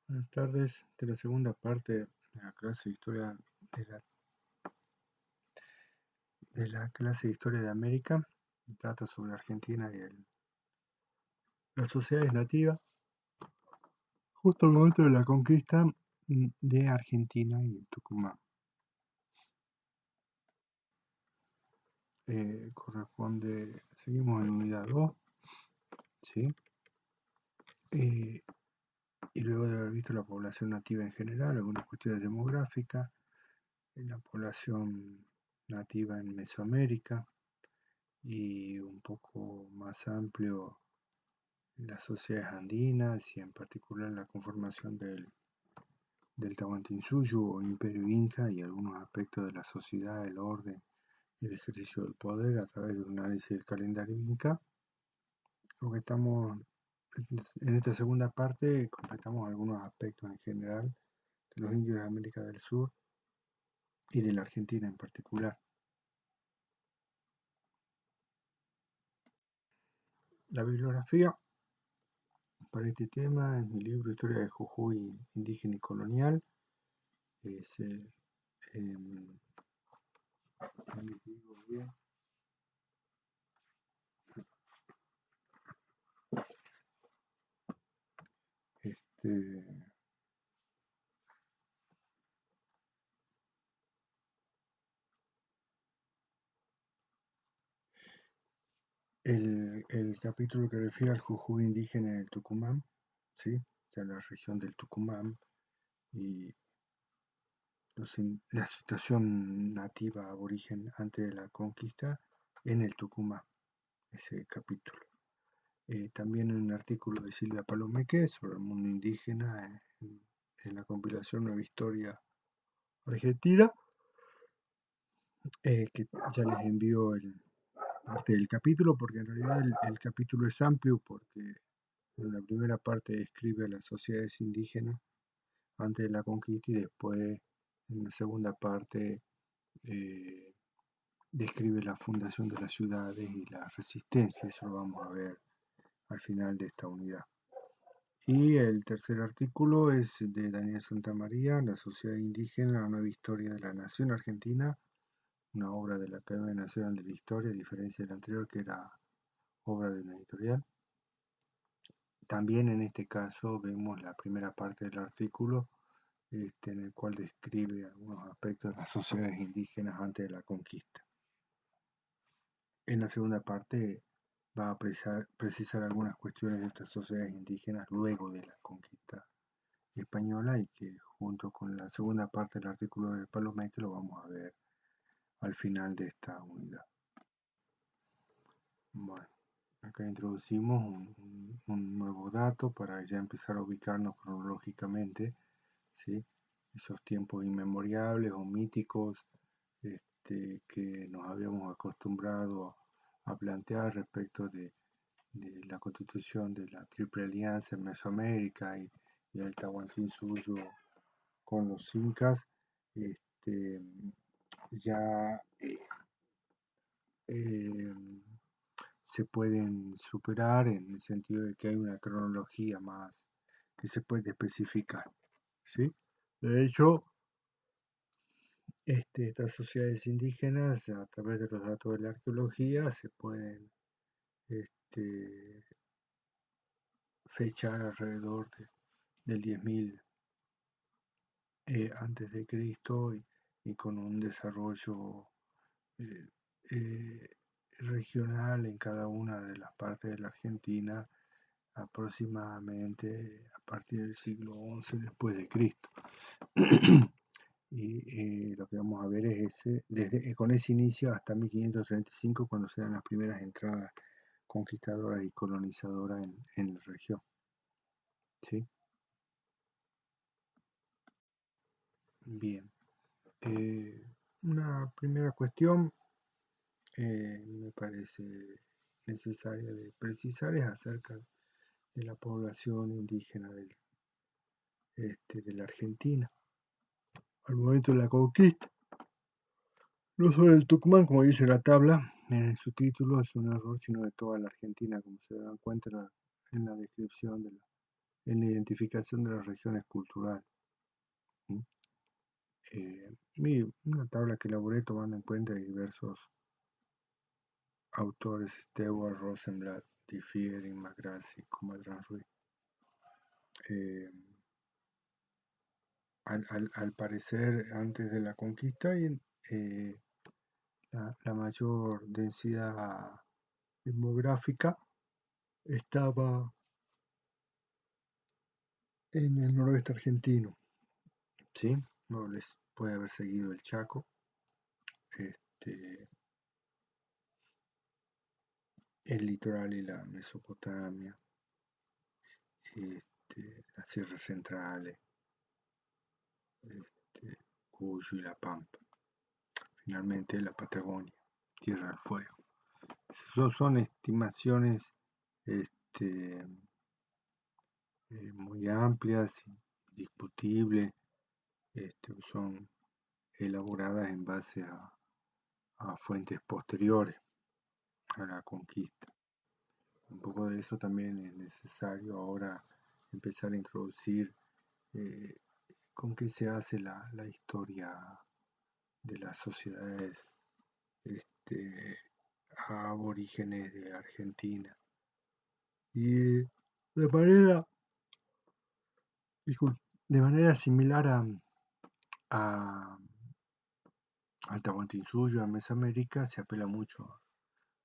Buenas tardes. De la segunda parte de la clase de historia de la clase de historia de América. Trata sobre Argentina y las sociedades nativas, justo al momento de la conquista de Argentina y Tucumán. Seguimos en unidad 2, ¿sí? Y luego de haber visto la población nativa en general, algunas cuestiones demográficas, la población nativa en Mesoamérica y un poco más amplio las sociedades andinas y en particular la conformación del Tahuantinsuyo o Imperio Inca y algunos aspectos de la sociedad, el orden y el ejercicio del poder a través de un análisis del calendario Inca. Lo que estamos en esta segunda parte completamos algunos aspectos en general de los indios de América del Sur y de la Argentina en particular. La bibliografía para este tema es mi libro Historia de Jujuy indígena y colonial. Es este, el capítulo que refiere al Jujuy indígena en el Tucumán, ¿sí? O sea, la región del Tucumán y la situación nativa aborigen antes de la conquista en el Tucumán, ese capítulo. También un artículo de Silvia Palomeque sobre el mundo indígena en la compilación Nueva Historia Argentina, que ya les envío parte del capítulo, porque en realidad el capítulo es amplio, porque en la primera parte describe a las sociedades indígenas antes de la conquista y después en la segunda parte eh, describe la fundación de las ciudades y la resistencia. Eso lo vamos a ver al final de esta unidad. Y el tercer artículo es de Daniel Santamaría, La sociedad indígena, la nueva historia de la nación argentina, una obra de la Academia Nacional de la Historia, a diferencia del anterior que era obra de una editorial. También en este caso vemos la primera parte del artículo en el cual describe algunos aspectos de las sociedades indígenas antes de la conquista. En la segunda parte va a precisar algunas cuestiones de estas sociedades indígenas luego de la conquista española y que junto con la segunda parte del artículo de Palomeque lo vamos a ver al final de esta unidad. Bueno, acá introducimos un nuevo dato para ya empezar a ubicarnos cronológicamente, ¿sí? Esos tiempos inmemorables o míticos que nos habíamos acostumbrado a plantear respecto de la constitución de la Triple Alianza en Mesoamérica y el Tahuantinsuyo con los incas, ya eh, se pueden superar en el sentido de que hay una cronología más que se puede especificar, ¿sí? De hecho, estas sociedades indígenas, a través de los datos de la arqueología, se pueden este, fechar alrededor del 10.000 antes de Cristo y con un desarrollo eh, eh, regional en cada una de las partes de la Argentina aproximadamente a partir del siglo XI después de Cristo. Y lo que vamos a ver es con ese inicio hasta 1535 cuando se dan las primeras entradas conquistadoras y colonizadoras en la región. ¿Sí? Bien. Una primera cuestión me parece necesaria de precisar es acerca de la población indígena de la Argentina al momento de la conquista. No solo el Tucumán, como dice la tabla en su título, es un error, sino de toda la Argentina, como se dan cuenta en la descripción en la identificación de las regiones culturales. Una tabla que elaboré tomando en cuenta diversos autores: Stewart, Rosenblatt, Diffie, McGrath, Comadran-Ruiz. Al parecer, antes de la conquista, la mayor densidad demográfica estaba en el noroeste argentino, ¿sí? No les puede haber seguido el Chaco, este, el litoral y la Mesopotamia, las sierras centrales, Cuyo y La Pampa, finalmente la Patagonia, Tierra del Fuego. Son estimaciones este, muy amplias y discutibles, son elaboradas en base a fuentes posteriores a la conquista. Un poco de eso también es necesario ahora empezar a introducir con qué se hace la historia de las sociedades aborígenes de Argentina. Y de manera, de manera similar a al Tahuantinsuyo, a Mesoamérica, se apela mucho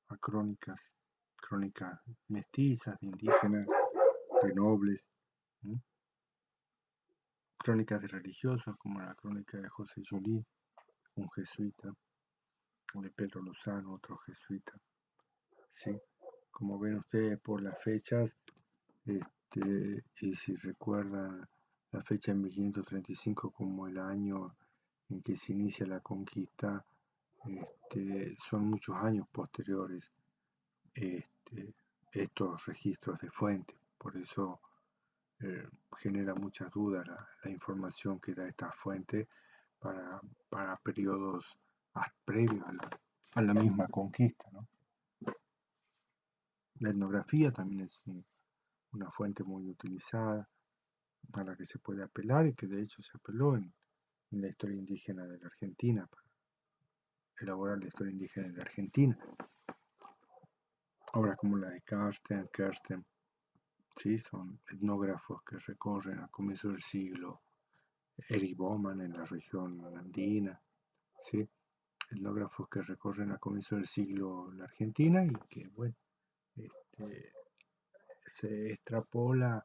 a crónicas mestizas, de indígenas, de nobles, ¿sí? Crónicas de religiosos, como la crónica de José Joly, un jesuita, o de Pedro Lozano, otro jesuita, ¿sí? Como ven ustedes por las fechas, y si recuerdan la fecha en 1535 como el año en que se inicia la conquista, son muchos años posteriores estos registros de fuente. Por eso genera muchas dudas la información que da esta fuente para periodos previos a la misma conquista, ¿no? La etnografía también es una fuente muy utilizada, a la que se puede apelar y que de hecho se apeló en la historia indígena de la Argentina, para elaborar la historia indígena de la Argentina. Obras como la de Kersten, ¿sí? Son etnógrafos que recorren a comienzos del siglo. Erich Baumann en la región andina, ¿sí? Etnógrafos que recorren a comienzos del siglo la Argentina y que, bueno, se extrapola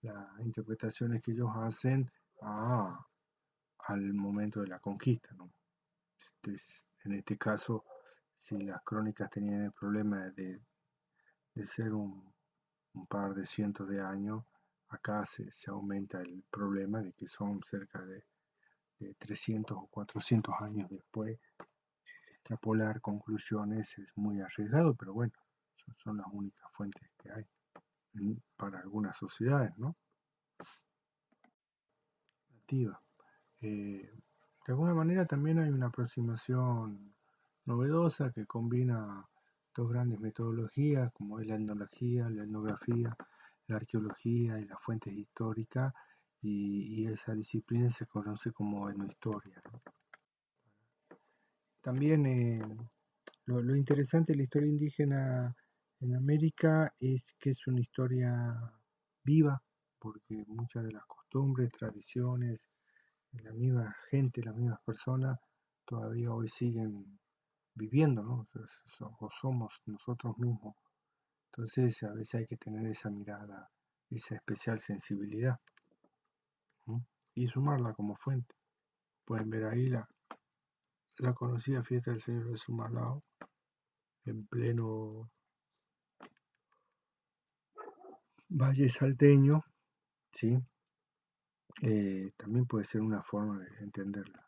las interpretaciones que ellos hacen al momento de la conquista, ¿no? En este caso, si las crónicas tenían el problema de ser un par de cientos de años, acá se aumenta el problema de que son cerca de 300 o 400 años después. Extrapolar conclusiones es muy arriesgado, pero bueno, son las únicas fuentes que hay para algunas sociedades, ¿no? Nativa. De alguna manera también hay una aproximación novedosa que combina dos grandes metodologías, como es la etnología, la etnografía, la arqueología y las fuentes históricas, y esa disciplina se conoce como etnohistoria, ¿no? También lo interesante de la historia indígena en América es que es una historia viva, porque muchas de las costumbres, tradiciones, la misma gente, las mismas personas todavía hoy siguen viviendo, ¿no? O somos nosotros mismos. Entonces a veces hay que tener esa mirada, esa especial sensibilidad, ¿no? Y sumarla como fuente. Pueden ver ahí la conocida fiesta del Señor de Sumalao, en pleno Valle Salteño, ¿sí? También puede ser una forma de entenderla.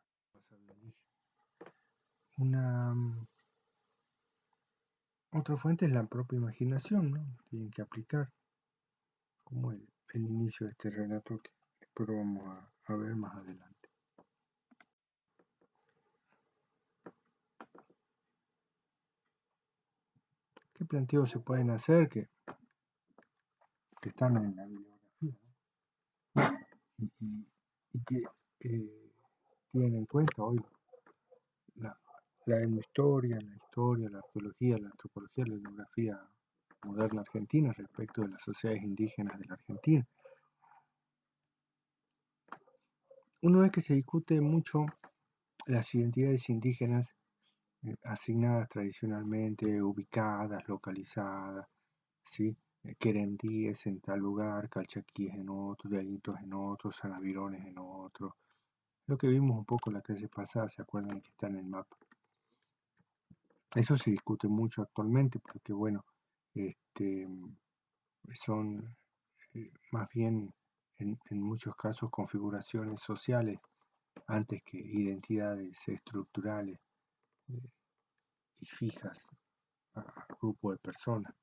Una otra fuente es la propia imaginación, ¿no? Tienen que aplicar, como el inicio de este relato que después vamos a ver más adelante. ¿Qué planteos se pueden hacer que están en la bibliografía, ¿no? que tienen en cuenta hoy la, la etnohistoria, la historia, la arqueología, la antropología, la etnografía moderna argentina respecto de las sociedades indígenas de la Argentina. Una vez que se discute mucho las identidades indígenas asignadas tradicionalmente, ubicadas, localizadas, ¿sí? Querendíes en tal lugar, calchaquíes en otro, diaguitos en otro, sanavirones en otro. Lo que vimos un poco la clase pasada, ¿se acuerdan que está en el mapa? Eso se discute mucho actualmente porque, bueno, son más bien en muchos casos configuraciones sociales antes que identidades estructurales y fijas a grupo de personas.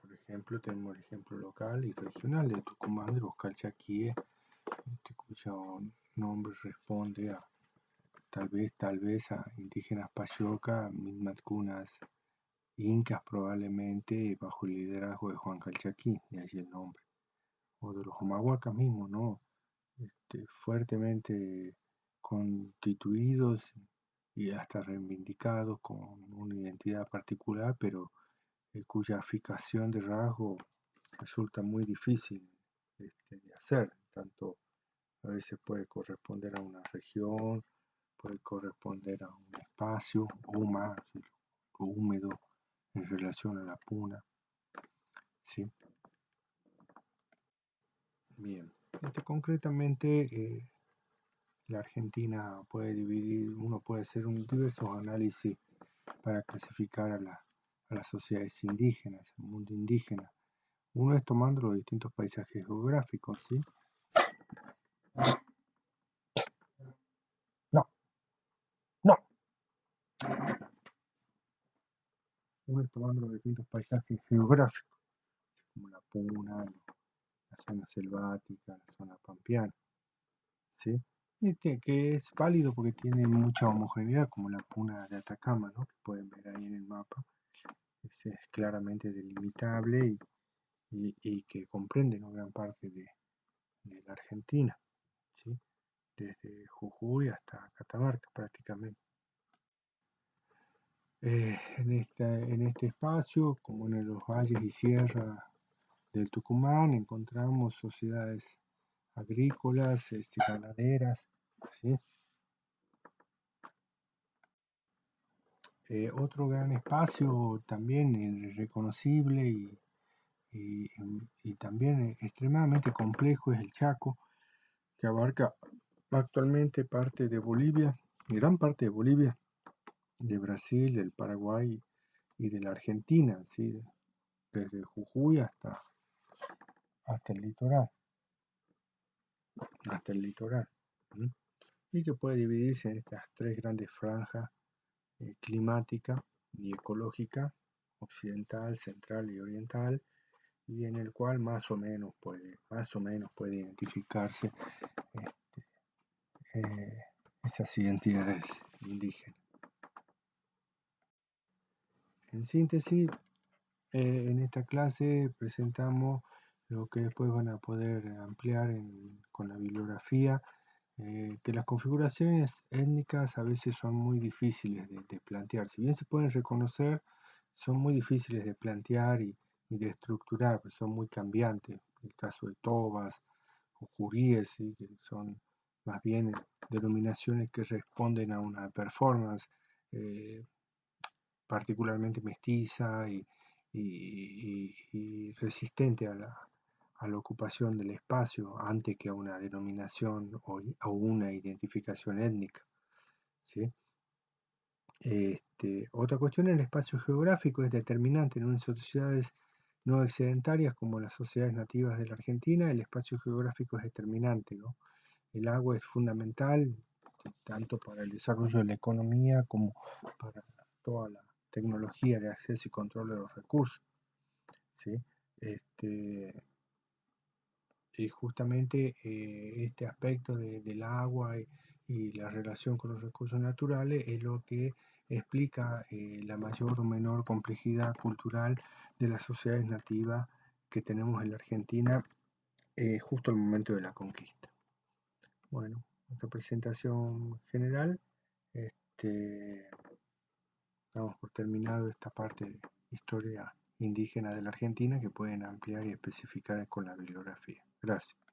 Por ejemplo, tenemos el ejemplo local y regional de Tucumán, de los calchaquíes, cuyo nombre responde a tal vez a indígenas payocas, mismas cunas incas probablemente bajo el liderazgo de Juan Calchaquí, de allí el nombre, o de los humahuacas mismos, ¿no? Fuertemente constituidos y hasta reivindicados con una identidad particular, pero cuya fijación de rasgo resulta muy difícil de hacer, tanto a veces puede corresponder a una región, puede corresponder a un espacio o húmedo en relación a la puna, ¿sí? Bien, concretamente la Argentina puede dividir, uno puede hacer diversos análisis para clasificar a las sociedades indígenas, el mundo indígena. Uno es tomando los distintos paisajes geográficos, ¿sí? No, no. Uno es tomando los distintos paisajes geográficos, como la puna, la zona selvática, la zona pampeana, ¿sí? Que es válido porque tiene mucha homogeneidad, como la puna de Atacama, ¿no? Que pueden ver ahí en el mapa. Es claramente delimitable y que comprende, ¿no?, gran parte de la Argentina, ¿sí? Desde Jujuy hasta Catamarca prácticamente. En este espacio, como en los valles y sierras del Tucumán, encontramos sociedades agrícolas, ganaderas, ¿sí? Otro gran espacio también reconocible y también extremadamente complejo es el Chaco, que abarca actualmente parte de Bolivia, gran parte de Bolivia, de Brasil, del Paraguay y de la Argentina, ¿sí? Desde Jujuy hasta el litoral, ¿sí? Y que puede dividirse en estas tres grandes franjas climática y ecológica, occidental, central y oriental, y en el cual más o menos puede identificarse esas identidades indígenas. En síntesis, en esta clase presentamos lo que después van a poder ampliar con la bibliografía, que las configuraciones étnicas a veces son muy difíciles de plantear. Si bien se pueden reconocer, son muy difíciles de plantear y de estructurar, pues son muy cambiantes. El caso de tobas o juríes, ¿sí?, que son más bien denominaciones que responden a una performance particularmente mestiza y resistente a la ocupación del espacio antes que a una denominación o una identificación étnica, ¿sí? Otra cuestión, el espacio geográfico es determinante en unas sociedades no excedentarias como las sociedades nativas de la Argentina. El espacio geográfico es determinante, ¿no? El agua es fundamental tanto para el desarrollo de la economía como para toda la tecnología de acceso y control de los recursos, ¿sí? Y justamente este aspecto del agua y la relación con los recursos naturales es lo que explica la mayor o menor complejidad cultural de las sociedades nativas que tenemos en la Argentina justo al momento de la conquista. Bueno, esta presentación general, este, damos por terminado esta parte de historia indígena de la Argentina que pueden ampliar y especificar con la bibliografía. Gracias.